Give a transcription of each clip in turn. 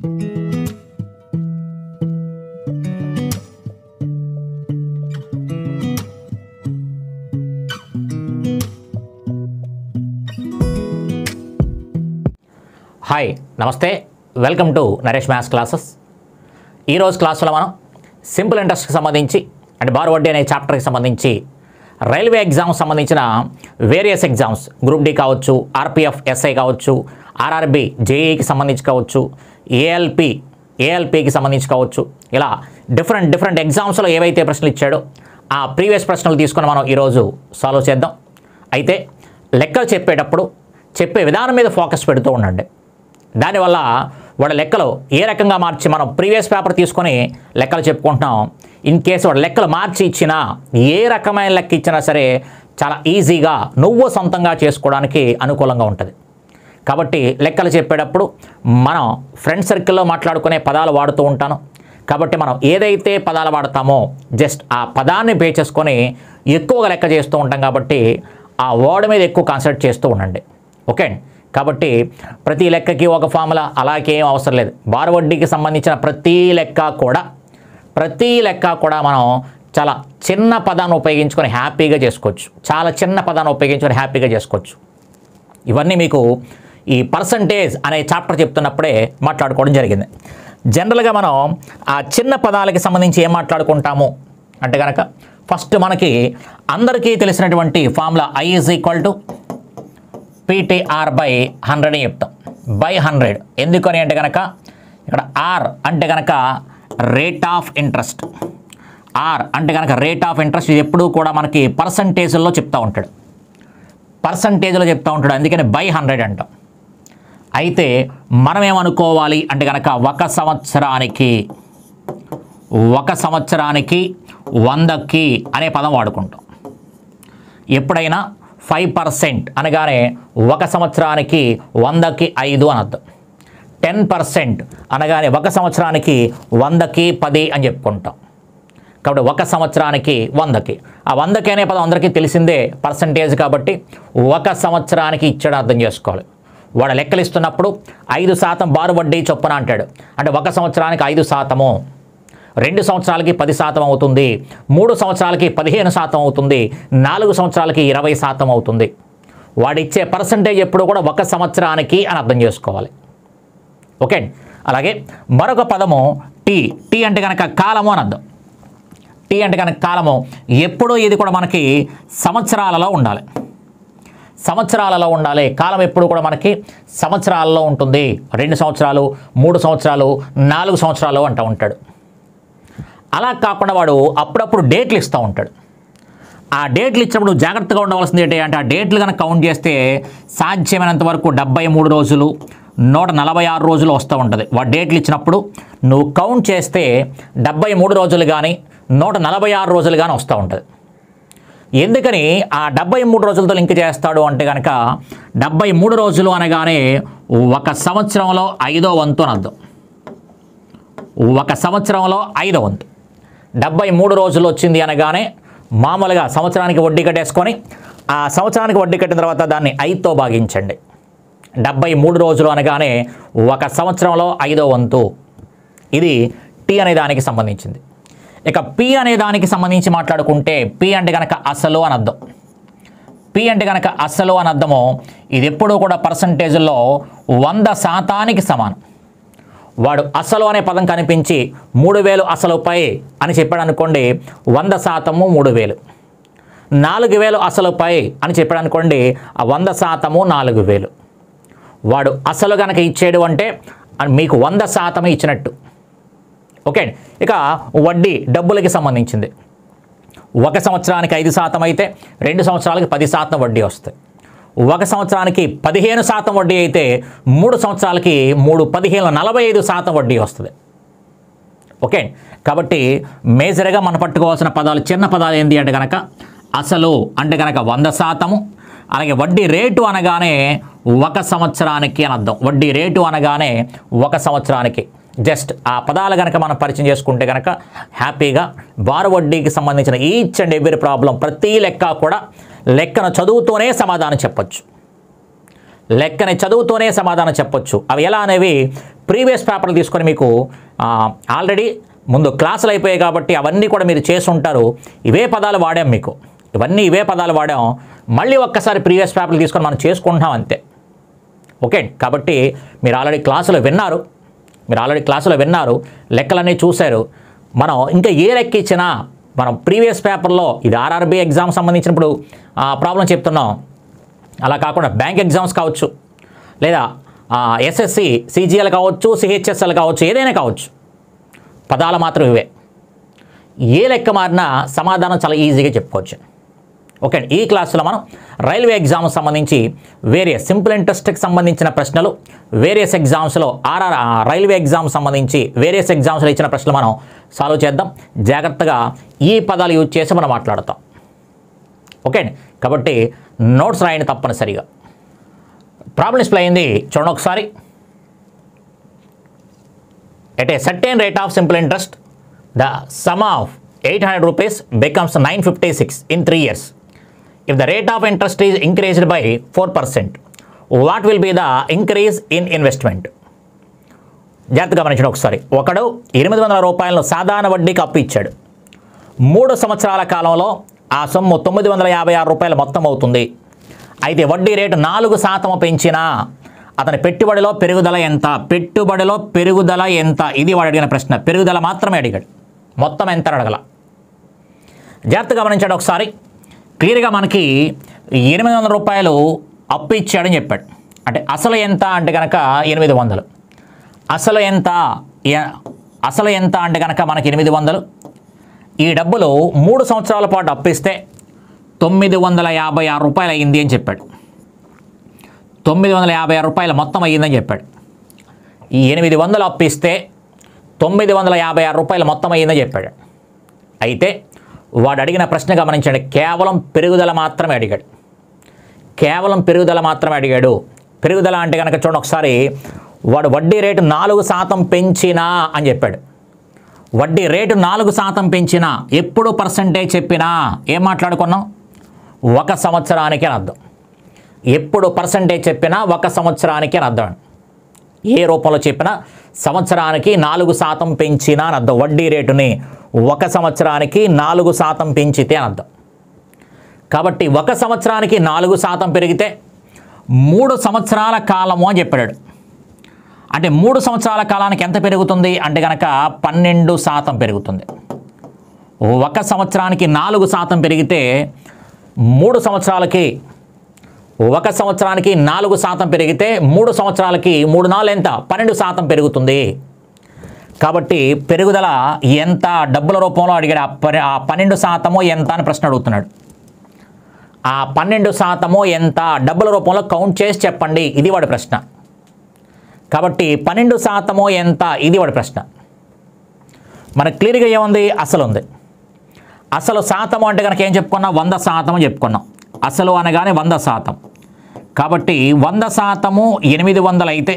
Hi నమస్తే, welcome to Naresh maths classes. ఈరోజు క్లాసులో మనం సింపుల్ ఇంట్రెస్ట్కి సంబంధించి అంటే బార్ వడ్డీ అనే చాప్టర్కి సంబంధించి రైల్వే ఎగ్జామ్స్ సంబంధించిన వేరియస్ ఎగ్జామ్స్ గ్రూప్ డి కావచ్చు, ఆర్పిఎఫ్ ఎస్ఐ కావచ్చు, ఆర్ఆర్బి జేఈకి సంబంధించి కావచ్చు, ఏఎల్పికి సంబంధించి కావచ్చు, ఇలా డిఫరెంట్ ఎగ్జామ్స్లో ఏవైతే ప్రశ్నలు ఇచ్చాడో ఆ ప్రీవియస్ ప్రశ్నలు తీసుకొని మనం ఈరోజు సాల్వ్ చేద్దాం. అయితే లెక్కలు చెప్పేటప్పుడు చెప్పే విధానం మీద ఫోకస్ పెడుతూ ఉండండి. దానివల్ల వాడు లెక్కలు ఏ రకంగా మార్చి మనం ప్రీవియస్ పేపర్ తీసుకొని లెక్కలు చెప్పుకుంటున్నాం. ఇన్ కేసు వాడు లెక్కలు మార్చి ఇచ్చినా, ఏ రకమైన లెక్క ఇచ్చినా సరే చాలా ఈజీగా నువ్వు సొంతంగా చేసుకోవడానికి అనుకూలంగా ఉంటుంది. కాబట్టి లెక్కలు చెప్పేటప్పుడు మనం ఫ్రెండ్ సర్కిల్లో మాట్లాడుకునే పదాలు వాడుతూ ఉంటాను. కాబట్టి మనం ఏదైతే పదాలు వాడతామో జస్ట్ ఆ పదాన్ని బేస్ చేసుకొని ఎక్కువగా లెక్క చేస్తూ ఉంటాం. కాబట్టి ఆ వర్డ్ మీద ఎక్కువ కాన్సన్ట్రేట్ చేస్తూ ఉండండి. ఓకే, కాబట్టి ప్రతి లెక్కకి ఒక ఫార్ములా అలాగే ఏం అవసరం లేదు. బార్ వడ్డీకి సంబంధించిన ప్రతి లెక్క కూడా మనం చాలా చిన్న పదాన్ని ఉపయోగించుకొని హ్యాపీగా చేసుకోవచ్చు. ఇవన్నీ మీకు ఈ పర్సంటేజ్ అనే చాప్టర్ చెప్తున్నప్పుడే మాట్లాడుకోవడం జరిగింది. జనరల్గా మనం ఆ చిన్న పదాలకి సంబంధించి ఏం మాట్లాడుకుంటాము అంటే కనుక ఫస్ట్ మనకి అందరికీ తెలిసినటువంటి ఫార్ములా I = PTR / 100 అని చెప్తాం. బై 100 ఎందుకని అంటే కనుక ఇక్కడ ఆర్ అంటే కనుక రేట్ ఆఫ్ ఇంట్రెస్ట్. ఇది ఎప్పుడూ కూడా మనకి పర్సంటేజ్లో చెప్తూ ఉంటాడు. అందుకని బై 100 అంటాం. అయితే మనం ఏమనుకోవాలి అంటే కనుక ఒక సంవత్సరానికి 100కి అనే పదం వాడుకుంటాం. ఎప్పుడైనా 5% అనగానే ఒక సంవత్సరానికి 100కి 5 అని అర్థం. 10% అనగానే ఒక సంవత్సరానికి 100కి 10 అని చెప్పుకుంటాం. కాబట్టి ఒక సంవత్సరానికి 100కి, ఆ 100కి అనే పదం అందరికీ తెలిసిందే పర్సంటేజ్. కాబట్టి ఒక సంవత్సరానికి ఇచ్చాడు అర్థం చేసుకోవాలి. వాడు లెక్కలు ఇస్తున్నప్పుడు 5% బారు వడ్డీ చొప్పున అంటాడు. అంటే ఒక సంవత్సరానికి 5%, 2 సంవత్సరాలకి 10% అవుతుంది, 3 సంవత్సరాలకి 15% అవుతుంది, 4 సంవత్సరాలకి 20% అవుతుంది. వాడిచ్చే పర్సంటేజ్ ఎప్పుడు కూడా ఒక సంవత్సరానికి అని అర్థం చేసుకోవాలి. ఓకే, అలాగే మరొక పదము టీ అంటే కనుక కాలము అని అర్థం. కాలము ఎప్పుడూ ఇది కూడా మనకి సంవత్సరాలలో ఉండాలి. కాలం ఎప్పుడు కూడా మనకి సంవత్సరాలలో ఉంటుంది. 2 సంవత్సరాలు, 3 సంవత్సరాలు, 4 సంవత్సరాలు అంటూ ఉంటాడు. అలా కాకుండా వాడు అప్పుడప్పుడు డేట్లు ఇస్తూ ఉంటాడు. ఆ డేట్లు ఇచ్చినప్పుడు జాగ్రత్తగా ఉండవలసింది ఏంటి అంటే ఆ డేట్లు కనుక కౌంట్ చేస్తే సాధ్యమైనంత వరకు 73 రోజులు, 146 రోజులు వస్తూ ఉంటుంది. వాడు డేట్లు ఇచ్చినప్పుడు నువ్వు కౌంట్ చేస్తే 73 రోజులు కానీ 146 రోజులు కానీ వస్తూ ఉంటుంది. ఎందుకని ఆ 73 రోజులతో లింక్ చేస్తాడు అంటే కనుక 73 రోజులు అనగానే ఒక సంవత్సరంలో 5వ వంతు అని అర్థం. 73 రోజులు వచ్చింది అనగానే మామూలుగా సంవత్సరానికి వడ్డీ కట్టేసుకొని ఆ సంవత్సరానికి వడ్డీ కట్టిన తర్వాత దాన్ని 5తో భాగించండి. 73 రోజులు అనగానే ఒక సంవత్సరంలో 5వ వంతు. ఇది టీ అనే దానికి సంబంధించింది. ఇక పి అనే దానికి సంబంధించి మాట్లాడుకుంటే పి అంటే కనుక అసలు అని అర్థము. ఇది ఎప్పుడూ కూడా పర్సంటేజ్లో 100% సమానం. వాడు అసలు అనే పదం కనిపించి 3000 అసలుపై అని చెప్పాడు అనుకోండి, 100% 3000. 4000 అసలుపై అని చెప్పాడు అనుకోండి, ఆ 100% 4000. వాడు అసలు కనుక ఇచ్చాడు అంటే మీకు 100% ఇచ్చినట్టు. ఓకే, ఇక వడ్డీ డబ్బులకి సంబంధించింది. ఒక సంవత్సరానికి 5% అయితే 2 సంవత్సరాలకి 10% వడ్డీ వస్తాయి. ఒక సంవత్సరానికి 15% వడ్డీ అయితే 3 సంవత్సరాలకి 3×15 45% వడ్డీ వస్తుంది. ఓకే, కాబట్టి మేజర్గా మనం పట్టుకోవాల్సిన పదాలు, చిన్న పదాలు ఏంటి అంటే కనుక అసలు అంటే కనుక 100%, అలాగే వడ్డీ రేటు అనగానే ఒక సంవత్సరానికి అని అర్థం. వడ్డీ రేటు అనగానే ఒక సంవత్సరానికి. జస్ట్ ఆ పదాలు కనుక మనం పరిచయం చేసుకుంటే కనుక హ్యాపీగా బారు వడ్డీకి సంబంధించిన ఈచ్ అండ్ ఎవ్రీ ప్రాబ్లం, ప్రతి లెక్క కూడా లెక్కను చదువుతూనే సమాధానం చెప్పొచ్చు. అవి ఎలా అనేవి ప్రీవియస్ పేపర్లు తీసుకొని మీకు ఆల్రెడీ ముందు క్లాసులు అయిపోయాయి కాబట్టి అవన్నీ కూడా మీరు చేసి ఉంటారు. ఇవే పదాలు వాడాం, మీకు ఇవే పదాలు వాడాం. మళ్ళీ ఒక్కసారి ప్రీవియస్ పేపర్లు తీసుకొని మనం చేసుకుంటున్నాం అంతే. ఓకే, కాబట్టి మీరు ఆల్రెడీ క్లాసులో విన్నారు, లెక్కలన్నీ చూశారు. మనం ఇంకా ఏ లెక్క ఇచ్చినా మనం ప్రీవియస్ పేపర్లో ఇది ఆర్ఆర్బీ ఎగ్జామ్ సంబంధించినప్పుడు ప్రాబ్లం చెప్తున్నాం. అలా కాకుండా బ్యాంక్ ఎగ్జామ్స్ కావచ్చు, లేదా ఎస్ఎస్సి సిజిఎల్ కావచ్చు, సిహెచ్ఎస్ఎల్ కావచ్చు, ఏదైనా కావచ్చు, పదాలు మాత్రం ఇవే. ఏ లెక్క మారినా సమాధానం చాలా ఈజీగా చెప్పుకోవచ్చు. ఓకే, ఈ క్లాసులో మనం రైల్వే ఎగ్జామ్ సంబంధించి వేరియస్ సింపుల్ ఇంట్రెస్ట్కి సంబంధించిన ప్రశ్నలు, వేరియస్ ఎగ్జామ్స్లో రైల్వే ఎగ్జామ్ సంబంధించి వేరియస్ ఎగ్జామ్స్లో ఇచ్చిన ప్రశ్నలు మనం సాల్వ్ చేద్దాం. జాగ్రత్తగా ఈ పదాలు యూజ్ చేసి మనం మాట్లాడతాం. ఓకే, కాబట్టి నోట్స్ రాయండి తప్పనిసరిగా. ప్రాబ్లమ్ డిస్ప్లే అయింది చూడండి ఒకసారి. At a certain rate of simple interest the sum of 800 rupees becomes 956 in 3 years. If the rate of interest is increased by 4%, what will be the increase in investment? జాగ్రత్తగా గమనించండి ఒకసారి. ఒకడు 800 రూపాయలను సాధారణ వడ్డీకి అప్పు ఇచ్చాడు. 3 సంవత్సరాల కాలంలో ఆ సొమ్ము 956 రూపాయలు మొత్తం అవుతుంది. అయితే వడ్డీ రేటు 4% పెంచినా అతని పెట్టుబడిలో పెరుగుదల ఎంత? ఇది వాడు అడిగిన ప్రశ్న. పెరుగుదల మాత్రమే అడిగాడు, మొత్తం ఎంత అని అడగల. జాగ్రత్తగా గమనించాడు ఒకసారి. క్లియర్గా మనకి 800 రూపాయలు అప్పు ఇచ్చాడని చెప్పాడు. అంటే అసలు ఎంత అంటే కనుక 800. అసలు ఎంత అంటే కనుక మనకి 800. ఈ డబ్బులు 3 సంవత్సరాల పాటు అప్పిస్తే 956 రూపాయలు అయ్యింది అని చెప్పాడు. 956 రూపాయలు మొత్తం అయ్యిందని చెప్పాడు. ఈ 800 అప్పిస్తే 956 రూపాయలు మొత్తం అయ్యిందని చెప్పాడు. అయితే వాడు అడిగిన ప్రశ్న గమనించండి, కేవలం పెరుగుదల మాత్రమే అడిగాడు. పెరుగుదల అంటే కనుక చూడండి ఒకసారి. వాడు వడ్డీ రేటు 4% పెంచినా అని చెప్పాడు. వడ్డీ రేటు 4% పెంచినా, ఎప్పుడు పర్సంటేజ్ చెప్పినా ఏం మాట్లాడుకున్నాం? 1 సంవత్సరానికి అని అర్థం. ఎప్పుడు పర్సంటేజ్ చెప్పినా 1 సంవత్సరానికి అని అర్థం. ఏ రూపంలో చెప్పినా సంవత్సరానికి 4% పెంచినా అని అర్థం. వడ్డీ రేటుని 1 సంవత్సరానికి 4% పెంచితే అని అర్థం. కాబట్టి 1 సంవత్సరానికి 4% పెరిగితే 3 సంవత్సరాల కాలము అని చెప్పాడు. అంటే 3 సంవత్సరాల కాలానికి ఎంత పెరుగుతుంది అంటే కనుక 12% పెరుగుతుంది. 1 సంవత్సరానికి 4% పెరిగితే 3 సంవత్సరాలకి 1 సంవత్సరానికి 4% పెరిగితే 3 సంవత్సరాలకి 3 4 ఎంత? 12% పెరుగుతుంది. కాబట్టి పెరుగుదల ఎంత డబ్బుల రూపంలో అడిగాడు. ఆ 12% ఎంత అని ప్రశ్న అడుగుతున్నాడు. ఆ 12% ఎంత డబ్బుల రూపంలో కౌంట్ చేసి చెప్పండి, ఇది వాడి ప్రశ్న. కాబట్టి 12% ఎంత, ఇది వాడి ప్రశ్న. మనకు క్లియర్గా ఏముంది? అసలు ఉంది. అసలు శాతం అంటే కనుక ఏం చెప్పుకున్నాం? 100% చెప్పుకున్నాం. అసలు అనగానే 100%. కాబట్టి 100% 800 అయితే,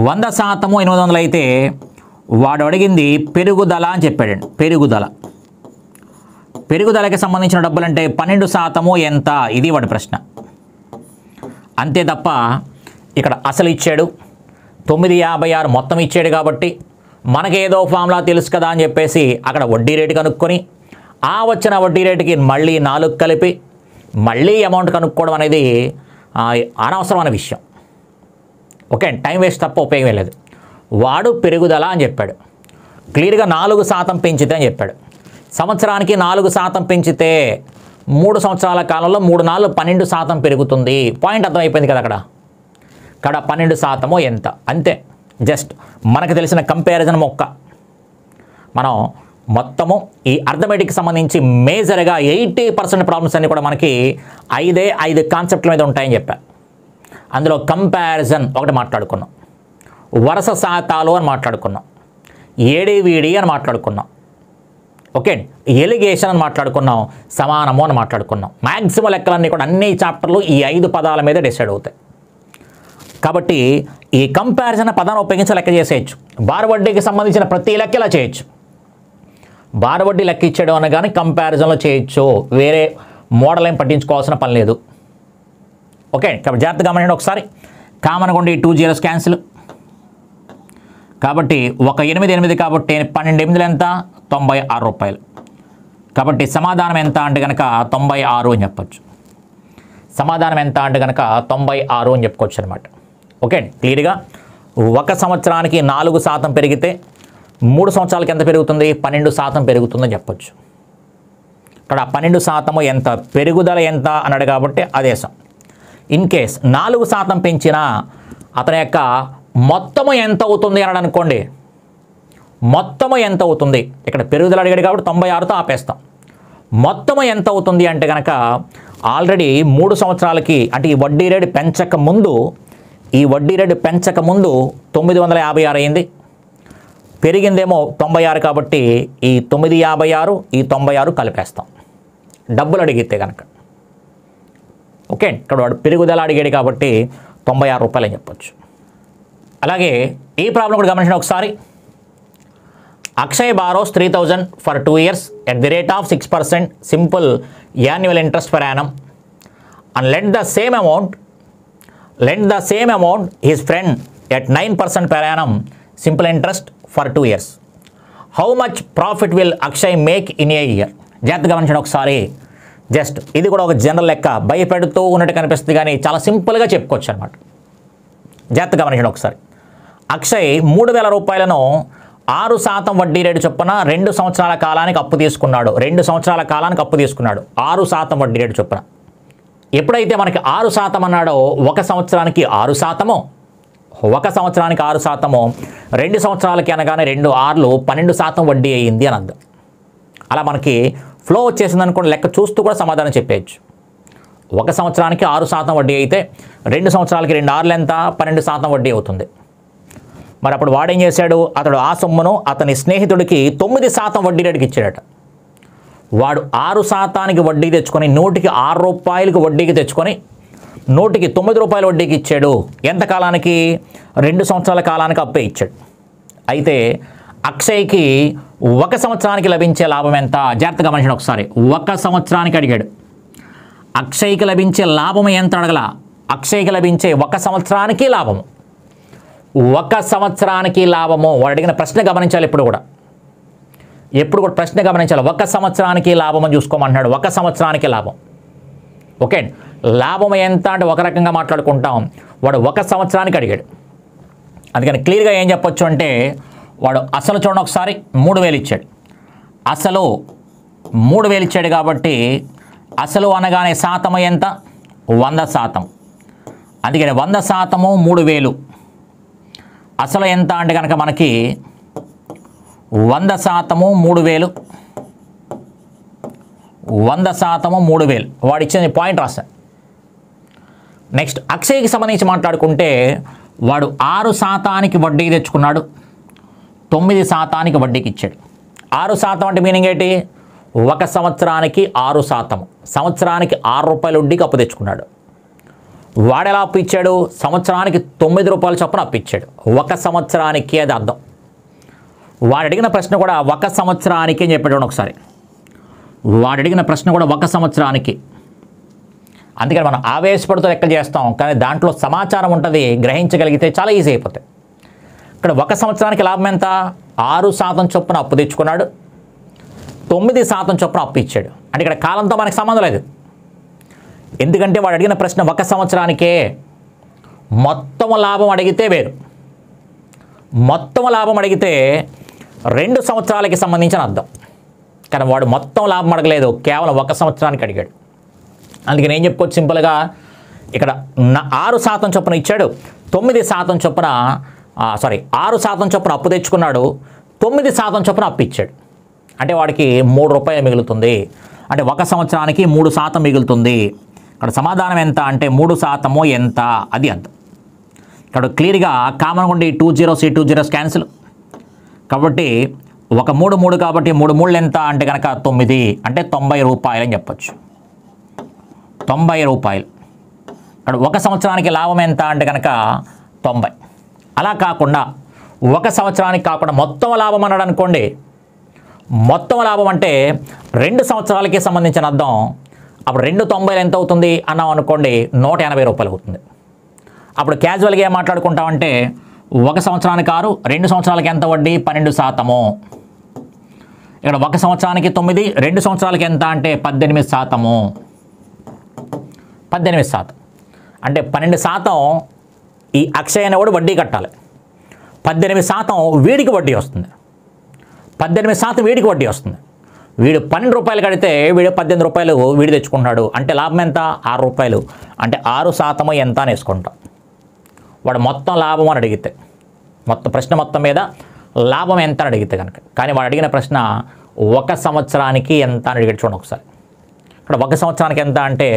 100% 800 అయితే వాడు అడిగింది పెరుగుదల అని చెప్పాడండి. పెరుగుదలకి సంబంధించిన డబ్బులు అంటే 12% ఎంత, ఇది వాడి ప్రశ్న. అంతే తప్ప ఇక్కడ అసలు ఇచ్చాడు, 956 మొత్తం ఇచ్చాడు కాబట్టి మనకేదో ఫార్ములా తెలుసు కదా అని చెప్పేసి అక్కడ వడ్డీ రేటు కనుక్కొని ఆ వచ్చిన వడ్డీ రేటుకి మళ్ళీ 4 కలిపి మళ్ళీ అమౌంట్ కనుక్కోవడం అనేది అనవసరమైన విషయం. ఓకే, టైం వేస్ట్ తప్ప ఉపయోగం లేదు. వాడు పెరుగుదల అని చెప్పాడు. క్లియర్గా 4% పెంచితే అని చెప్పాడు. సంవత్సరానికి 4% పెంచితే 3 సంవత్సరాల కాలంలో 3 4 12% పెరుగుతుంది. పాయింట్ అర్థమైపోయింది కదా. అక్కడ 12% ఎంత, అంతే. జస్ట్ మనకు తెలిసిన కంపారిజన్ మొక్క. మనం మొత్తము ఈ అర్థమెటిక్ సంబంధించి మేజర్గా 80% ప్రాబ్లమ్స్ అన్నీ కూడా మనకి 5 కాన్సెప్ట్ల మీద ఉంటాయని చెప్పా. అందులో కంపారిజన్ ఒకటి మాట్లాడుకున్నాం, వరుస శాతాలు అని మాట్లాడుకున్నాం, ఏడీవీడి అని మాట్లాడుకున్నాం. ఓకే, ఎలిగేషన్ అని మాట్లాడుకున్నాం, సమానము అని మాట్లాడుకున్నాం. మ్యాక్సిమం లెక్కలన్నీ కూడా అన్ని చాప్టర్లు ఈ 5 పదాల మీద డిసైడ్ అవుతాయి. కాబట్టి ఈ కంపారిజన్ పదాన్ని ఉపయోగించి లెక్క చేసేయచ్చు. బార్ వడ్డీకి సంబంధించిన ప్రతి లెక్క ఇలా చేయొచ్చు. బార్ వడ్డీ లెక్క ఇచ్చాడు అనగానే కంపారిజన్లో చేయొచ్చు. వేరే మోడల్ ఏం పట్టించుకోవాల్సిన పని లేదు. ఓకే, కాబట్టి జాగ్రత్తగా గమనించండి ఒకసారి. కామన్గా ఉండి 2 0s క్యాన్సిల్. కాబట్టి ఒక 8 కాబట్టి 12 ఎంత 96 రూపాయలు. కాబట్టి సమాధానం ఎంత అంటే కనుక 96 అని చెప్పొచ్చు. సమాధానం ఎంత అంటే కనుక 96 అని చెప్పుకోవచ్చు అనమాట. ఓకే, క్లియర్గా 1 సంవత్సరానికి 4% పెరిగితే 3 సంవత్సరాలకి ఎంత పెరుగుతుంది 12% పెరుగుతుందని చెప్పొచ్చు. ఇక్కడ 12% ఎంత పెరుగుదల ఎంత అన్నాడు కాబట్టి అదే సమ్. ఇన్ కేస్ 4% పెంచినా అతని యొక్క మొత్తము ఎంత అవుతుంది అన్నాడు అనుకోండి, మొత్తము ఎంత అవుతుంది, ఇక్కడ పెరుగుదల అడిగాడు కాబట్టి 96తో ఆపేస్తాం. మొత్తము ఎంత అవుతుంది అంటే కనుక ఆల్రెడీ 3 సంవత్సరాలకి అంటే ఈ వడ్డీ రేటు పెంచక ముందు 956 అయింది, పెరిగిందేమో 96 కాబట్టి ఈ 956 ఈ 96 కలిపేస్తాం డబ్బులు అడిగితే కనుక. ఓకే, ఇక్కడ వాడు పెరుగుదల అడిగాడు కాబట్టి 96 రూపాయలు అని చెప్పొచ్చు. అలాగే ఈ ప్రాబ్లం కూడా గమనించండి ఒకసారి. Akshay borrows 3000 for 2 years at the rate of 6% simple annual interest per annum and lend the same amount his friend at 9% per annum simple interest for 2 years. How much profit will Akshay make in a year? జాగ్రత్తగా గమనించండి ఒకసారి. Just ఇది కూడా ఒక general లెక్క, భయపెడుతూ ఉన్నట్టు కనిపిస్తుంది కానీ చాలా సింపుల్గా చెప్పుకోవచ్చు అనమాట. జాగ్రత్తగా గమనించండి ఒకసారి. అక్షయ్ 3000 రూపాయలను 6% వడ్డీ రేటు చొప్పున 2 సంవత్సరాల కాలానికి అప్పు తీసుకున్నాడు. 2 సంవత్సరాల కాలానికి అప్పు తీసుకున్నాడు 6% వడ్డీ రేటు చొప్పున. ఎప్పుడైతే మనకి 6% అన్నాడో 1 సంవత్సరానికి 6%, 1 సంవత్సరానికి 6%, 2 సంవత్సరాలకి అనగానే 2 6లు 12% వడ్డీ అయ్యింది అని అర్థం. అలా మనకి ఫ్లో వచ్చేసింది అనుకోండి, లెక్క చూస్తూ కూడా సమాధానం చెప్పేయచ్చు. 1 సంవత్సరానికి 6% వడ్డీ అయితే 2 సంవత్సరాలకి 2 6లు ఎంత 12% వడ్డీ అవుతుంది. మరి అప్పుడు వాడేం చేశాడు, అతడు ఆ సొమ్మును అతని స్నేహితుడికి 9% వడ్డీ రేటుకి ఇచ్చాడట. వాడు 6%కి వడ్డీ తెచ్చుకొని 106 రూపాయలకి వడ్డీకి తెచ్చుకొని 109 రూపాయల వడ్డీకి ఇచ్చాడు. ఎంత కాలానికి 2 సంవత్సరాల కాలానికి అప్పే ఇచ్చాడు. అయితే అక్షయ్కి 1 సంవత్సరానికి లభించే లాభం ఎంత, జాగ్రత్తగా గమనించండి ఒకసారి. 1 సంవత్సరానికి అడిగాడు. అక్షయ్కి లభించే లాభం ఎంత అడగల, అక్షయ్కి లభించే 1 సంవత్సరానికి లాభము. 1 సంవత్సరానికి లాభము వాడు అడిగిన ప్రశ్న గమనించాలి. ఎప్పుడు కూడా ప్రశ్న గమనించాలి. 1 సంవత్సరానికి లాభం అని చూసుకోమంటున్నాడు. 1 సంవత్సరానికి లాభం. ఓకే, లాభం ఎంత అంటే ఒక రకంగా మాట్లాడుకుంటాం. వాడు 1 సంవత్సరానికి అడిగాడు. అందుకని క్లియర్గా ఏం చెప్పొచ్చు అంటే వాడు అసలు చూడండి ఒకసారి 3000 ఇచ్చాడు. అసలు 3000 ఇచ్చాడు కాబట్టి అసలు అనగానే శాతం ఎంత 100%. అందుకని 100% 3000. అసలు ఎంత అంటే కనుక మనకి 100% 3000, 100% 3000. వాడు ఇచ్చిన పాయింట్ రాశాను. నెక్స్ట్ అక్షయ్కి సంబంధించి మాట్లాడుకుంటే వాడు 6%కి వడ్డీ తెచ్చుకున్నాడు, 9% వడ్డీకి ఇచ్చాడు. 6% అంటే మీనింగ్ ఏంటి, 1 సంవత్సరానికి 6%, సంవత్సరానికి 6 రూపాయల వడ్డీకి అప్పు తెచ్చుకున్నాడు. వాడు ఎలా అప్పు ఇచ్చాడు, సంవత్సరానికి 9 రూపాయల చొప్పున అప్పు ఇచ్చాడు. 1 సంవత్సరానికి అది అర్థం. వాడు అడిగిన ప్రశ్న కూడా 1 సంవత్సరానికి అని చెప్పాడు ఒకసారి. వాడు అడిగిన ప్రశ్న కూడా 1 సంవత్సరానికి. అందుకని మనం ఆవేశపడుతూ లెక్కలు చేస్తాం, కానీ దాంట్లో సమాచారం ఉంటుంది, గ్రహించగలిగితే చాలా ఈజీ అయిపోతాయి. ఇక్కడ 1 సంవత్సరానికి లాభం ఎంత, 6% చొప్పున అప్పు తెచ్చుకున్నాడు, 9% చొప్పున అప్పు ఇచ్చాడు. అంటే ఇక్కడ కాలంతో మనకు సంబంధం లేదు. ఎందుకంటే వాడు అడిగిన ప్రశ్న 1 సంవత్సరానికే. మొత్తం లాభం అడిగితే వేరు. మొత్తం లాభం అడిగితే 2 సంవత్సరాలకి సంబంధించిన అర్థం. కానీ వాడు మొత్తం లాభం అడగలేదు, కేవలం 1 సంవత్సరానికి అడిగాడు. అందుకని ఏం చెప్పుకోవచ్చు సింపుల్గా, ఇక్కడ 6% చొప్పున ఇచ్చాడు, 9% చొప్పున 6% చొప్పున అప్పు తెచ్చుకున్నాడు, 9% చొప్పున అప్పు ఇచ్చాడు. అంటే వాడికి 3 రూపాయలు మిగులుతుంది. అంటే 1 సంవత్సరానికి 3% మిగులుతుంది. ఇక్కడ సమాధానం ఎంత అంటే 3% ఎంత అది అర్థం. ఇక్కడ క్లియర్గా కామన్ ఉండి 2 zeros 2 zeros క్యాన్సిల్. కాబట్టి 1 3 3 కాబట్టి 3 3 ఎంత అంటే కనుక 9, అంటే 90 రూపాయలు అని చెప్పచ్చు. 90 రూపాయలు. ఇక్కడ 1 సంవత్సరానికి లాభం ఎంత అంటే కనుక 90. అలా కాకుండా 1 సంవత్సరానికి కాకుండా మొత్తం లాభం అన్నాడు అనుకోండి, మొత్తం లాభం అంటే 2 సంవత్సరాలకి సంబంధించిన అర్థం. అప్పుడు 290 ఎంత అవుతుంది అన్నాం అనుకోండి, 180 రూపాయలు అవుతుంది. అప్పుడు క్యాజువల్గా ఏం మాట్లాడుకుంటామంటే 1 సంవత్సరానికి 6, 2 సంవత్సరాలకి ఎంత వడ్డీ 12%. ఇక్కడ 1 సంవత్సరానికి 9, 2 సంవత్సరాలకి ఎంత అంటే 18%. 18%. అంటే 12% ఈ అక్షయ్ అనేవాడు వడ్డీ కట్టాలి. 18% వీడికి వడ్డీ వస్తుంది. 18% వీడికి వడ్డీ వస్తుంది. వీడు 12 రూపాయలు కడితే వీడు 18 రూపాయలు వీడు తెచ్చుకుంటాడు. అంటే లాభం ఎంత? 6 రూపాయలు. అంటే 6% ఎంత అని వేసుకుంటాం. వాడు మొత్తం లాభం అని అడిగితే, మొత్తం ప్రశ్న మొత్తం మీద లాభం ఎంత అని అడిగితే కనుక, కానీ వాడు అడిగిన ప్రశ్న 1 సంవత్సరానికి ఎంత అని అడిగాడు. చూడండి ఒకసారి. ఇక్కడ 1 సంవత్సరానికి ఎంత అంటే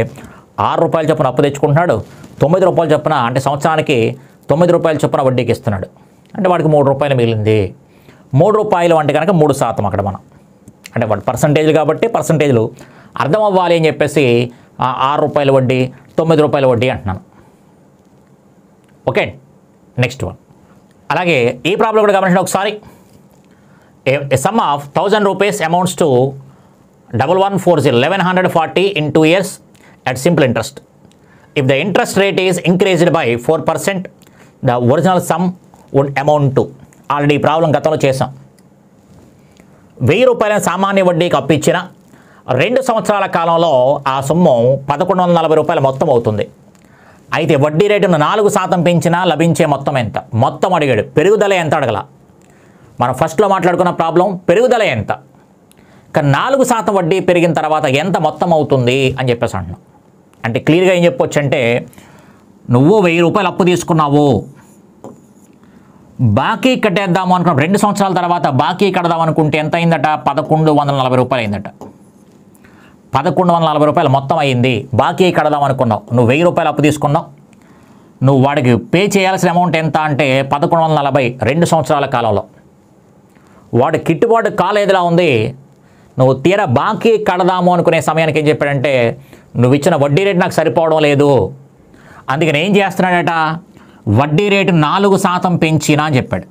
6 రూపాయలు చొప్పున అప్పు తెచ్చుకుంటున్నాడు. 9 రూపాయలు చొప్పున అంటే సంవత్సరానికి 9 రూపాయలు చొప్పున వడ్డీకి ఇస్తున్నాడు. అంటే వాడికి 3 రూపాయలు మిగిలింది. 3 రూపాయలు అంటే కనుక 3% అక్కడ మనం, అంటే వాడు పర్సంటేజ్ కాబట్టి పర్సంటేజ్లు అర్థం అవ్వాలి అని చెప్పేసి 6 రూపాయల వడ్డీ, 9 రూపాయల వడ్డీ అంటున్నాను. Okay, next one. అలాగే ఈ ప్రాబ్లం కూడా గమనించండి ఒకసారి. A sum of 1000 rupees amounts to 1140 1140 in 2 years at simple interest. If the interest rate is increased by 4%, the original sum would amount to. Already ఈ ప్రాబ్లం గతంలో చేసాం. 1000 రూపాయల సామాన్య వడ్డీకి అప్పిచ్చిన 2 సంవత్సరాల కాలంలో ఆ సొమ్ము 1140 రూపాయలు మొత్తం అవుతుంది. అయితే వడ్డీ రేటును 4% పెంచినా లభించే మొత్తం ఎంత? మొత్తం అడిగాడు. పెరుగుదల ఎంత అడగల. మనం ఫస్ట్లో మాట్లాడుకున్న ప్రాబ్లం పెరుగుదల ఎంత, కానీ 4% వడ్డీ పెరిగిన తర్వాత ఎంత మొత్తం అవుతుంది అని చెప్పేసి అంటున్నాం. అంటే క్లియర్గా ఏం చెప్పొచ్చు అంటే, నువ్వు 1000 రూపాయలు అప్పు తీసుకున్నావు, బాకీ కట్టేద్దాము అనుకున్నాం. 2 సంవత్సరాల తర్వాత బాకీ కడదాం అనుకుంటే ఎంత అయిందట? 1140 రూపాయలు అయిందట. 1140 రూపాయలు మొత్తం అయింది. బాకీ కడదాం అనుకున్నావు. నువ్వు 1000 రూపాయలు అప్పు తీసుకున్నావు. నువ్వు వాడికి పే చేయాల్సిన అమౌంట్ ఎంత అంటే 1140 2 సంవత్సరాల కాలంలో. వాడు గిట్టుబాటు కాలేదులా ఉంది. నువ్వు తీరా బాకీ కడదాము అనుకునే సమయానికి ఏం చెప్పాడంటే, నువ్వు ఇచ్చిన వడ్డీ రేటు నాకు సరిపోవడం లేదు, అందుకని ఏం చేస్తున్నాడట? వడ్డీ రేటు 4% పెంచినా అని చెప్పాడు.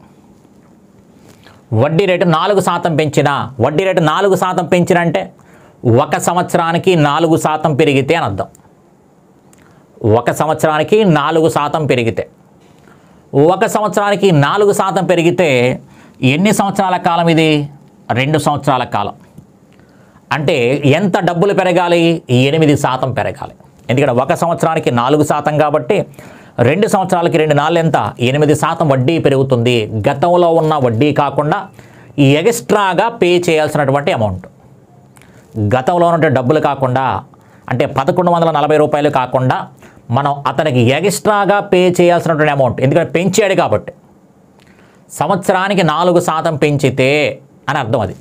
వడ్డీ రేటు 4% పెంచినా. వడ్డీ రేటు 4% పెంచినా అంటే 1 సంవత్సరానికి 4% పెరిగితే అని అర్థం. 1 సంవత్సరానికి 4% పెరిగితే, 1 సంవత్సరానికి 4% పెరిగితే ఎన్ని సంవత్సరాల కాలం ఇది? 2 సంవత్సరాల కాలం. అంటే ఎంత డబ్బులు పెరగాలి? 8% పెరగాలి. ఎందుకంటే 1 సంవత్సరానికి 4% కాబట్టి 2 సంవత్సరాలకి 2 నాళ్ళు ఎంత? 8% వడ్డీ పెరుగుతుంది. గతంలో ఉన్న వడ్డీ కాకుండా ఈ ఎక్స్ట్రాగా పే చేయాల్సినటువంటి అమౌంట్, గతంలో ఉన్న డబ్బులు కాకుండా, అంటే 1140 రూపాయలు కాకుండా మనం అతనికి ఎక్స్ట్రాగా పే చేయాల్సినటువంటి అమౌంట్, ఎందుకంటే పెంచాడు కాబట్టి. సంవత్సరానికి 4% పెంచితే అని అర్థం. అది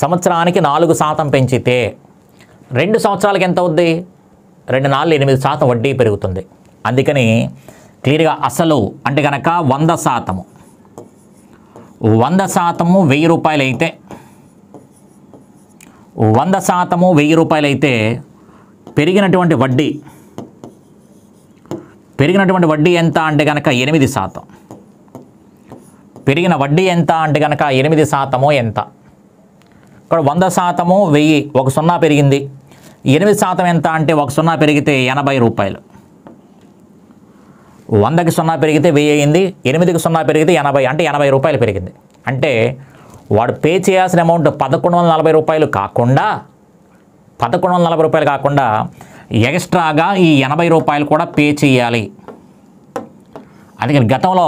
సంవత్సరానికి 4% పెంచితే 2 సంవత్సరాలకి ఎంత అవుద్ది? 2 నాళ్ళు 8% వడ్డీ పెరుగుతుంది. అందుకని క్లియర్గా అసలు అంటే కనుక 100%. 100% 1000 రూపాయలు అయితే, 100% 1000 రూపాయలు అయితే పెరిగినటువంటి వడ్డీ ఎంత అంటే కనుక 8%. పెరిగిన వడ్డీ ఎంత అంటే కనుక 8% ఎంత? ఇక్కడ 100% 1000, 1 సున్నా పెరిగింది. 8% ఎంత అంటే 1 సున్నా పెరిగితే 80 రూపాయలు. 100కి 0 పెరిగితే 1000 అయింది. 8కి 0 పెరిగితే 80, అంటే 80 రూపాయలు పెరిగింది. అంటే వాడు పే చేయాల్సిన అమౌంట్ 1140 రూపాయలు కాకుండా, 1140 రూపాయలు కాకుండా ఎక్స్ట్రాగా ఈ 80 రూపాయలు కూడా పే చేయాలి. అందుకని గతంలో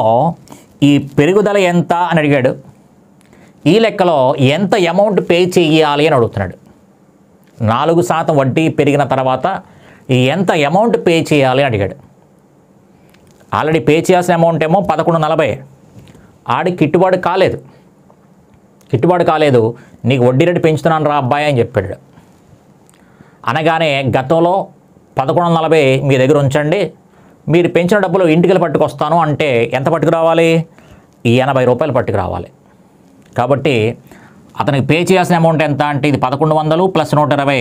ఈ పెరుగుదల ఎంత అని అడిగాడు. ఈ లెక్కలో ఎంత అమౌంట్ పే చేయాలి అని అడుగుతున్నాడు. 4% వడ్డీ పెరిగిన తర్వాత ఎంత అమౌంట్ పే చేయాలి అని అడిగాడు. ఆల్రెడీ పే చేయాల్సిన అమౌంట్ ఏమో 1140. ఆడికి గిట్టుబాటు కాలేదు. నీకు వడ్డీ రేటు పెంచుతున్నాను రా అబ్బాయి అని చెప్పాడు. అనగానే గతంలో 1140 మీ దగ్గర ఉంచండి, మీరు పెంచిన డబ్బులు ఇంటికి పట్టుకొస్తాను అంటే ఎంత పట్టుకురావాలి? 80 రూపాయలు పట్టుకురావాలి. కాబట్టి అతనికి పే చేయాల్సిన అమౌంట్ ఎంత అంటే ఇది 1100 ప్లస్ 120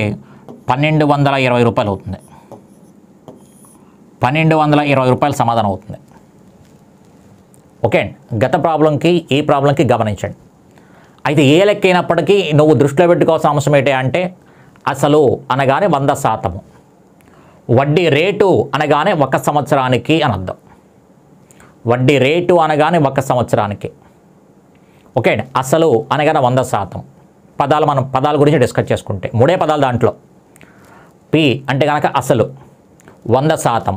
1220 రూపాయలు అవుతుంది. 1220 రూపాయలు సమాధానం అవుతుంది. ఓకే, గత ప్రాబ్లంకి ఈ ప్రాబ్లంకి గమనించండి. అయితే ఏ లెక్క అయినప్పటికీ నువ్వు దృష్టిలో పెట్టుకోవాల్సిన అంశం ఏంటి అంటే, అసలు అనగానే 100%, వడ్డీ రేటు అనగానే 1 సంవత్సరానికి అని అర్థం. వడ్డీ రేటు అనగానే 1 సంవత్సరానికి. ఓకే అండి. అసలు అనగానే 100%. మనం పదాల గురించి డిస్కస్ చేసుకుంటే 3 పదాలు దాంట్లో. పి అంటే కనుక అసలు 100%.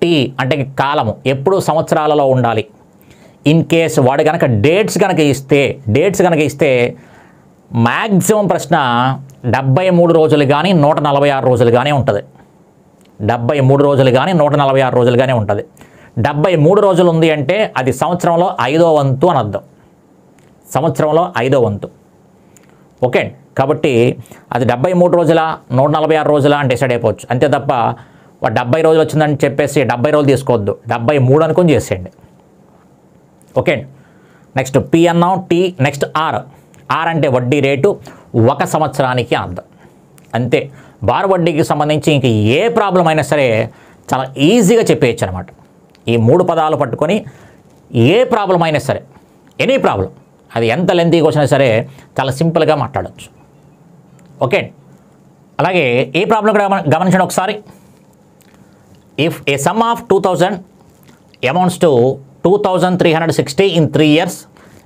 టీ అంటే కాలము, ఎప్పుడు సంవత్సరాలలో ఉండాలి. ఇన్ కేస్ వాడు కనుక డేట్స్ కనుక ఇస్తే మ్యాక్సిమం ప్రశ్న 73 రోజులు కానీ 146 రోజులు కానీ ఉంటుంది. 73 రోజులు కానీ 146 రోజులు కానీ ఉంటుంది. 73 రోజులు ఉంది అంటే అది సంవత్సరంలో 5వ వంతు అని అర్థం. సంవత్సరంలో 5వ వంతు. ఓకే. కాబట్టి అది 73 రోజుల 146 రోజుల అని డిసైడ్ అయిపోవచ్చు. అంతే తప్ప 70 రోజులు వచ్చిందని చెప్పేసి 70 రోజులు తీసుకోవద్దు, 73 అనుకొని చేసేయండి. ఓకే. నెక్స్ట్ పి అన్నాం, టీ. నెక్స్ట్ ఆర్ అంటే వడ్డీ రేటు 1 సంవత్సరానికి అర్థం. అంతే. బార్ వడ్డీకి సంబంధించి ఇంక ఏ ప్రాబ్లం అయినా సరే చాలా ఈజీగా చెప్పేయచ్చు అనమాట. ఈ 3 పదాలు పట్టుకొని ఏ ప్రాబ్లం అయినా సరే, ఎనీ ప్రాబ్లం, అది ఎంత లెంతీగా వచ్చినా సరే చాలా సింపుల్గా మాట్లాడవచ్చు. ఓకే. అలాగే ఏ ప్రాబ్లం కూడా గమనించండి ఒకసారి. If A sum of 2000 amounts to 2360 in 3 years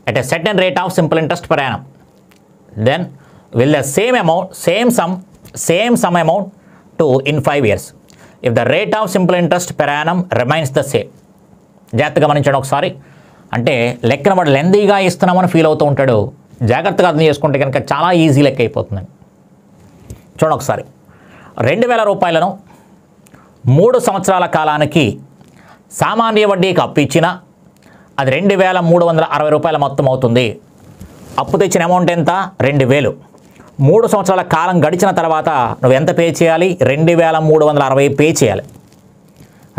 at a certain rate of simple interest per annum, then will the same sum amount to in 5 years if the rate of simple interest per annum remains the same. జాగ్రత్తగా గమనించండి ఒకసారి. అంటే లెక్కన వాడు లెందీగా ఇస్తున్నామని feel అవుతూ ఉంటాడు. జాగ్రత్తగా అర్థం చేసుకుంటే కనుక చాలా ఈజీ లెక్క అయిపోతుందండి. చూడండి ఒకసారి. 2000 రూపాయలను 3 సంవత్సరాల కాలానికి సామాన్య వడ్డీకి అప్పు ఇచ్చినా అది 2360 రూపాయల మొత్తం అవుతుంది. అప్పు తెచ్చిన అమౌంట్ ఎంత? 2000. 3 సంవత్సరాల కాలం గడిచిన తర్వాత నువ్వు ఎంత పే చేయాలి? 2360 పే చేయాలి.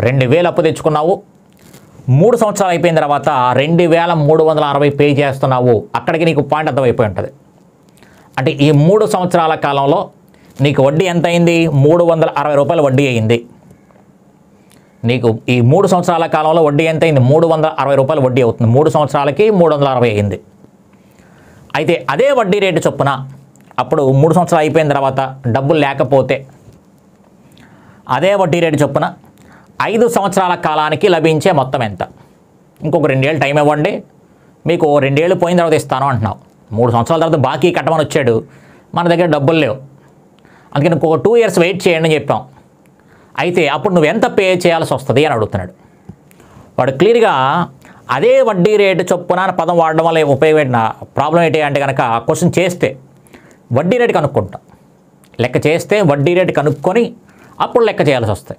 2000 అప్పు తెచ్చుకున్నావు, 3 సంవత్సరాలు అయిపోయిన తర్వాత 2360 పే చేస్తున్నావు. అక్కడికి నీకు పాయింట్ అర్థమైపోయి ఉంటుంది. అంటే ఈ 3 సంవత్సరాల కాలంలో నీకు వడ్డీ ఎంత అయింది? 360 రూపాయల వడ్డీ అయింది. నీకు ఈ 3 సంవత్సరాల కాలంలో వడ్డీ ఎంత అయింది? 360 రూపాయల వడ్డీ అవుతుంది. 3 సంవత్సరాలకి 360 అయింది. అయితే అదే వడ్డీ రేటు చొప్పున అప్పుడు 3 సంవత్సరాలు అయిపోయిన తర్వాత డబ్బులు లేకపోతే అదే వడ్డీ రేటు చొప్పున 5 సంవత్సరాల కాలానికి లభించే మొత్తం ఎంత? ఇంకొక 2 ఏళ్ళు టైం ఇవ్వండి, మీకు 2 ఏళ్ళు పోయిన తర్వాత ఇస్తాను అంటున్నావు. 3 సంవత్సరాల తర్వాత బాకీ కట్టమని వచ్చాడు, మన దగ్గర డబ్బులు లేవు, అందుకని ఇంకొక 2 years వెయిట్ చేయండి అని చెప్పాం. అయితే అప్పుడు నువ్వు ఎంత పే చేయాల్సి వస్తుంది అని అడుగుతున్నాడు వాడు. క్లియర్గా అదే వడ్డీ రేటు చొప్పున పదం వాడడం వల్ల ఉపయోగపడిన ప్రాబ్లం ఏంటి అంటే కనుక క్వశ్చన్ చేస్తే వడ్డీ రేటు కనుక్కుంటాం. లెక్క చేస్తే వడ్డీ రేటు కనుక్కొని అప్పుడు లెక్క చేయాల్సి వస్తాయి.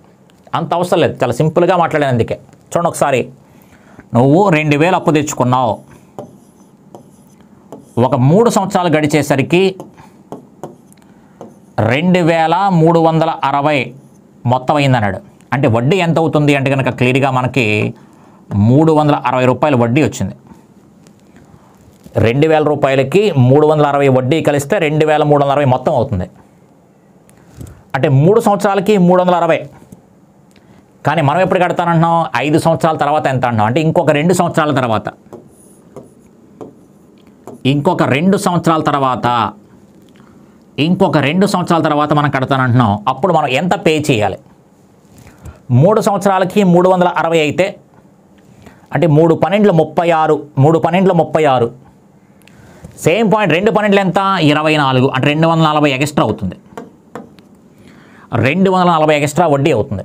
అంత అవసరం లేదు, చాలా సింపుల్గా మాట్లాడాను. అందుకే చూడండి ఒకసారి. నువ్వు 2000 అప్పు తెచ్చుకున్నావు, ఒక 3 సంవత్సరాలు గడిచేసరికి 2360 మొత్తం అయిందన్నాడు. అంటే వడ్డీ ఎంత అవుతుంది అంటే కనుక క్లియర్గా మనకి 360 రూపాయలు వడ్డీ వచ్చింది. 2000 రూపాయలకి 360 వడ్డీ కలిస్తే 2360 మొత్తం అవుతుంది. అంటే 3 సంవత్సరాలకి 360. కానీ మనం ఎప్పుడు కడతానంటున్నాం? 5 సంవత్సరాల తర్వాత ఎంత అంటున్నాం? అంటే ఇంకొక 2 సంవత్సరాల తర్వాత, ఇంకొక 2 సంవత్సరాల తర్వాత మనం కడతానంటున్నాం. అప్పుడు మనం ఎంత పే చేయాలి? 3 సంవత్సరాలకి 360 అయితే అంటే 3 12 36. సేమ్ పాయింట్ 2 12 ఎంత? 24. అంటే 240 ఎక్స్ట్రా అవుతుంది. 240 ఎక్స్ట్రా వడ్డీ అవుతుంది.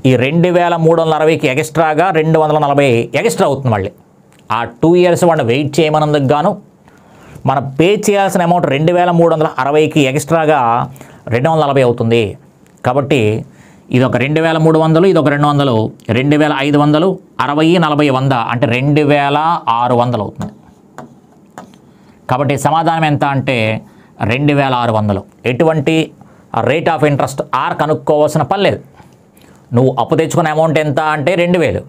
ఈ 2360కి ఎక్స్ట్రాగా 240 ఎక్స్ట్రా అవుతుంది. మళ్ళీ ఆ 2 years వాడిని వెయిట్ చేయమన్నందుకు గాను మనం పే చేయాల్సిన అమౌంట్ 2360కి ఎక్స్ట్రాగా 240 అవుతుంది. కాబట్టి ఇది ఒక 2300, ఇది ఒక 200, 2500, 60, 40, 100 అంటే 2600 అవుతుంది. కాబట్టి సమాధానం ఎంత అంటే 2600. ఎటువంటి రేట్ ఆఫ్ ఇంట్రెస్ట్ ఆర్ కనుక్కోవాల్సిన పని లేదు. నువ్వు అప్పు తెచ్చుకున్న అమౌంట్ ఎంత అంటే 2000.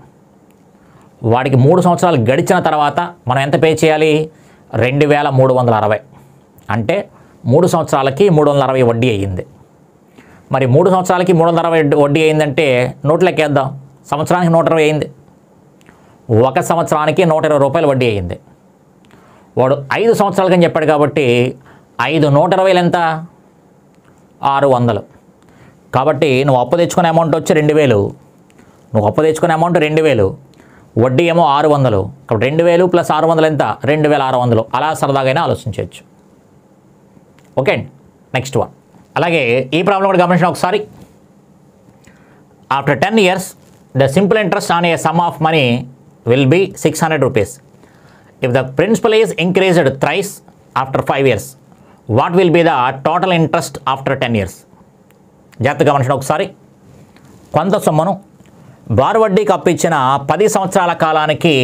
వాడికి 3 సంవత్సరాలు గడిచిన తర్వాత మనం ఎంత పే చేయాలి? 2360. అంటే 3 సంవత్సరాలకి 360 వడ్డీ అయ్యింది. మరి 3 సంవత్సరాలకి 360 వడ్డీ అయిందంటే నోట్ లెక్కేద్దాం. సంవత్సరానికి 120 అయింది. 1 సంవత్సరానికి 120 రూపాయలు వడ్డీ అయ్యింది. వాడు 5 సంవత్సరాలకి అని చెప్పాడు కాబట్టి 5 120 ఎంత? 600. కాబట్టి నువ్వు అప్పు తెచ్చుకునే అమౌంట్ వచ్చి 2000. నువ్వు అప్పు తెచ్చుకునే అమౌంట్ 2000. వడ్డీ ఏమో 600, కాబట్టి 2000 ప్లస్ 600 ఎంత? 2600. అలా సరదాగా ఆలోచించవచ్చు. ఓకే అండి. Next one. అలాగే ఈ ప్రాబ్లం కూడా గమనించిన ఒకసారి. After 10 years the simple interest on a sum of money will be 600 rupees. If the principal is increased thrice after 5 years, what will be the total interest after 10 years? జాగ్రత్తగా గమనించిన ఒకసారి. కొంత సొమ్మును బారు వడ్డీకి అప్పిచ్చిన 10 సంవత్సరాల కాలానికి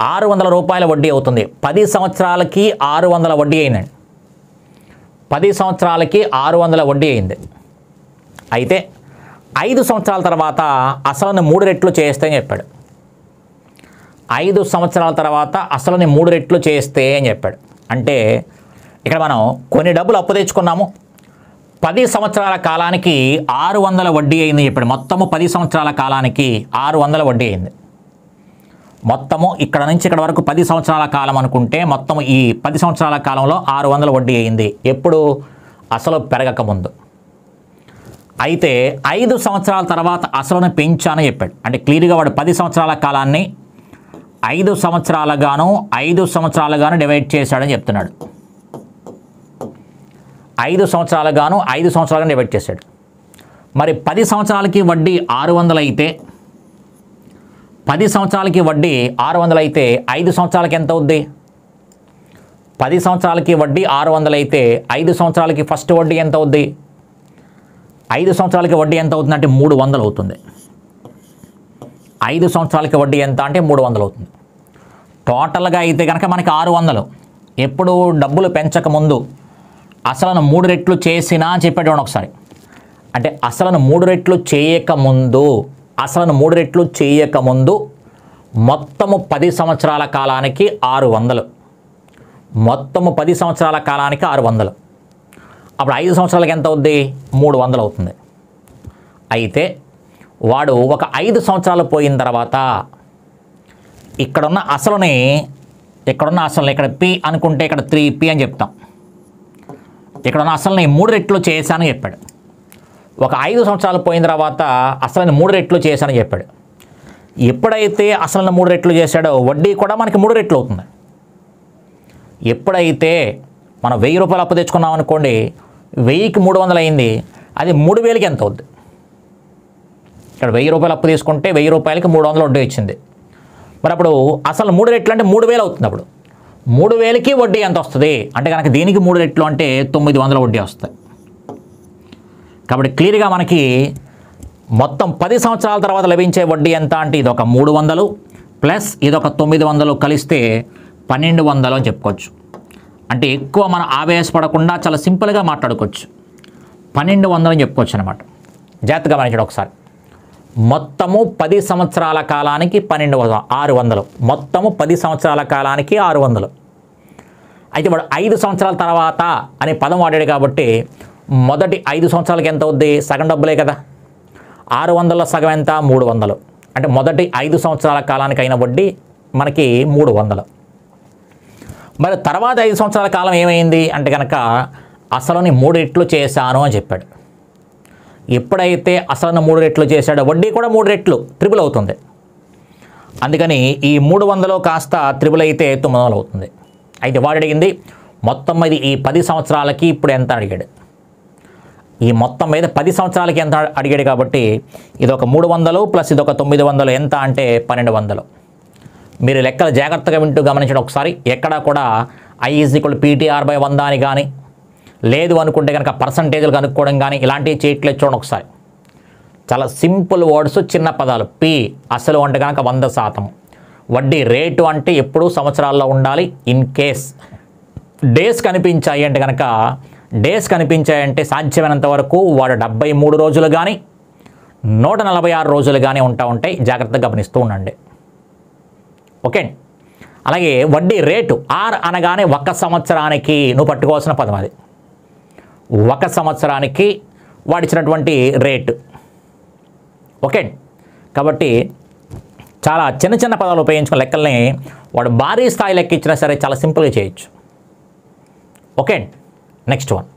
600 రూపాయల వడ్డీ అవుతుంది. 10 సంవత్సరాలకి 600 వడ్డీ అయిందండి. 10 సంవత్సరాలకి 600 వడ్డీ అయింది. అయితే 5 సంవత్సరాల తర్వాత అసలుని 3 రెట్లు చేస్తే అని చెప్పాడు. 5 సంవత్సరాల తర్వాత అసలుని 3 రెట్లు చేస్తే అని చెప్పాడు. అంటే ఇక్కడ మనం కొన్ని డబ్బులు అప్పు తెచ్చుకున్నాము, 10 సంవత్సరాల కాలానికి 600 వడ్డీ అయింది చెప్పాడు. మొత్తము 10 సంవత్సరాల కాలానికి 600 వడ్డీ అయింది. మొత్తము ఇక్కడ నుంచి ఇక్కడ వరకు 10 సంవత్సరాల కాలం అనుకుంటే మొత్తము ఈ 10 సంవత్సరాల కాలంలో 600 వడ్డీ అయింది. ఎప్పుడు? అసలు పెరగక ముందు. అయితే 5 సంవత్సరాల తర్వాత అసలుని పెంచానని చెప్పాడు. అంటే క్లియర్గా వాడు 10 సంవత్సరాల కాలాన్ని 5 సంవత్సరాలుగాను 5 సంవత్సరాలుగాను డివైడ్ చేశాడని చెప్తున్నాడు. 5 సంవత్సరాలుగాను 5 సంవత్సరాలుగాను డివైడ్ చేశాడు. మరి 10 సంవత్సరాలకి వడ్డీ 600 అయితే, 10 సంవత్సరాలకి వడ్డీ 600 అయితే 5 సంవత్సరాలకి ఎంత అవుద్ది? 10 సంవత్సరాలకి వడ్డీ 600 అయితే 5 సంవత్సరాలకి ఫస్ట్ వడ్డీ ఎంత అవుద్ది? 5 సంవత్సరాలకి వడ్డీ ఎంత అవుతుందంటే 300 అవుతుంది. 5 సంవత్సరాలకి వడ్డీ ఎంత అంటే 300 అవుతుంది. టోటల్గా అయితే కనుక మనకి 600. ఎప్పుడు? డబ్బులు పెంచక ముందు అసలను 3 రెట్లు చేసినా అని చెప్పాడు ఒకసారి. అంటే అసలను 3 రెట్లు చేయకముందు, అసలను 3 రెట్లు చేయకముందు మొత్తము 10 సంవత్సరాల కాలానికి 600. మొత్తము 10 సంవత్సరాల కాలానికి 600. అప్పుడు 5 సంవత్సరాలకి ఎంత అవుద్ది? 300 అవుతుంది. అయితే వాడు ఒక 5 సంవత్సరాలు పోయిన తర్వాత ఇక్కడున్న అసలుని ఇక్కడ పి అనుకుంటే ఇక్కడ 3p అని చెప్తాం. ఇక్కడున్న అసలుని 3 రెట్లు చేశానని చెప్పాడు. ఒక 5 సంవత్సరాలు పోయిన తర్వాత అసలుని 3 రెట్లు చేశానని చెప్పాడు. ఎప్పుడైతే అసలుని 3 రెట్లు చేశాడో వడ్డీ కూడా మనకి 3 రెట్లు అవుతుంది. ఎప్పుడైతే మనం 1000 రూపాయలు అప్పు తెచ్చుకున్నాం అనుకోండి, 1000కి 300 అయింది, అది 3000కి ఎంత అవుద్ది? ఇక్కడ 1000 రూపాయలు అప్పు తీసుకుంటే 1000 రూపాయలకి 300 వడ్డీ ఇచ్చింది. మరి అప్పుడు అసలు 3 రెట్లు అంటే 3000 అవుతుంది. అప్పుడు 3000కి వడ్డీ ఎంత వస్తుంది అంటే కనుక దీనికి 3 రెట్లు అంటే 900 వడ్డీ వస్తుంది. కాబట్టి క్లియర్గా మనకి మొత్తం 10 సంవత్సరాల తర్వాత లభించే వడ్డీ ఎంత అంటే ఇదొక 300 ప్లస్ ఇదొక 900 కలిస్తే 1200 అని చెప్పుకోవచ్చు. అంటే ఎక్కువ మనం ఆవేశపడకుండా చాలా సింపుల్గా మాట్లాడుకోవచ్చు. 1200 అని చెప్పుకోవచ్చు అనమాట. జాగ్రత్తగా గమనించండి ఒకసారి. మొత్తము 10 సంవత్సరాల కాలానికి 600. మొత్తము 10 సంవత్సరాల కాలానికి 600. అయితే వాడు 5 సంవత్సరాల తర్వాత అనే పదం వాడాడు కాబట్టి మొదటి 5 సంవత్సరాలకి ఎంత అవుద్ది? సగం డబ్బులే కదా. 600లో సగం ఎంత? 300. అంటే మొదటి 5 సంవత్సరాల కాలానికి అయిన వడ్డీ మనకి 300. మరి తర్వాత 5 సంవత్సరాల కాలం ఏమైంది అంటే కనుక అసలుని 3 రెట్లు చేశాను అని చెప్పాడు. ఎప్పుడైతే అసలుని 3 రెట్లు చేశాడో వడ్డీ కూడా 3 రెట్లు ట్రిపుల్ అవుతుంది. అందుకని ఈ 300 కాస్త ట్రిపుల్ అయితే 900 అవుతుంది. అయితే వాడు అడిగింది మొత్తం మీద ఈ 10 సంవత్సరాలకి ఇప్పుడు ఎంత అడిగాడు? ఈ మొత్తం మీద 10 సంవత్సరాలకి ఎంత అడిగాడు కాబట్టి ఇదొక 300 ప్లస్ ఇదొక 900 ఎంత అంటే 1200. మీరు లెక్కలు జాగ్రత్తగా వింటూ గమనించడం ఒకసారి. ఎక్కడా కూడా I = PTR/100 అని కానీ, లేదు అనుకుంటే కనుక పర్సంటేజ్లు కనుక్కోవడం కానీ ఇలాంటివి చేయట్లేదు. చూడండి ఒకసారి. చాలా సింపుల్ వర్డ్స్, చిన్న పదాలు. పి అసలు అంటే కనుక 100%. వడ్డీ రేటు అంటే ఎప్పుడూ సంవత్సరాల్లో ఉండాలి. ఇన్ కేస్ డేస్ కనిపించాయి అంటే కనుక సాధ్యమైనంత వరకు వాడు 73 రోజులు కానీ 146 రోజులు కానీ ఉంటాయి. జాగ్రత్తగా గమనిస్తూ ఉండండి. ఓకే. అలాగే వడ్డీ రేటు ఆర్ అనగానే 1 సంవత్సరానికి నువ్వు పట్టుకోవాల్సిన పదం అది. 1 సంవత్సరానికి వాడిచ్చినటువంటి రేటు. ఓకే. కాబట్టి చాలా చిన్న చిన్న పదాలు ఉపయోగించుకున్న లెక్కల్ని వాడు భారీ స్థాయి లెక్క ఇచ్చినా సరే చాలా సింపుల్గా చేయొచ్చు. ఓకే. Next one.